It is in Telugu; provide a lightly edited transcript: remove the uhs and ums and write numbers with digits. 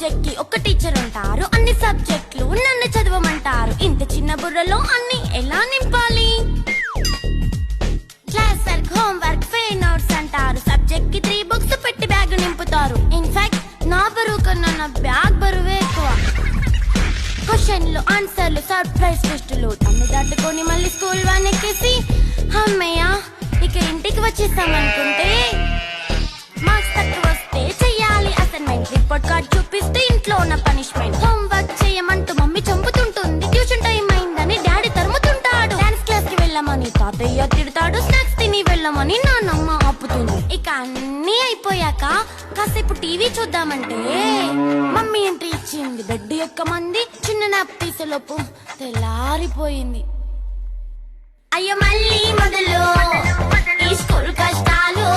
సబ్జెక్ట్ కి ఒక టీచర్ ఉంటారు, అన్ని సబ్జెక్టులు నన్ను చదవమంటారు. ఇంత చిన్న బుర్రలో అన్ని ఎలా నింపాలి? Class work, home work, fair notes అంటారు. సబ్జెక్ట్ కి 3 బుక్స్ పెట్టి బ్యాగ్ నింపుతారు. ఇన్ఫాక్ట్ నా బరువు కన్నా నా బ్యాగ్ బరువే ఎక్కువ. క్వశ్చన్లు, ఆన్సర్లు, సర్ప్రైజ్ టెస్టులు తమ్మి దాటుకొని మళ్ళీ స్కూల్ వాన్ ఎక్కేసి అమ్మయ్య ఇక ఇంటికి వచ్చేసామనుకుంటే మార్క్స్ తక్కువ వస్తే చెయ్యాలి అసైన్మెంట్. రిపోర్ట్ కార్డ్ చూపిస్తే ఇంట్లో ఉన్న పనిష్మెంట్. హోమ్ వర్క్ చేయమంటూ మమ్మీ చంపుతుంటుంది. ట్యూషన్ టైం అయిందని డాడీ తరుముతుంటాడు. డాన్స్ క్లాస్ కి వెళ్ళమని తాతయ్య తిడతాడు. స్నాక్స్ తిని వెళ్ళమని నాన్నమ్మ ఆపుతుంది. ఇక అన్నీ అయిపోయాక కాసేపు టీవీ చూద్దామంటే మమ్మీ ఎంట్రీ ఇచ్చింది. బెడ్ యొక్క మంది చిన్న నాప్ తీసేలోపు తెల్లారిపోయింది. అయ్యో మళ్ళీ మొదలు ఈ స్కూల్ కష్టాలు.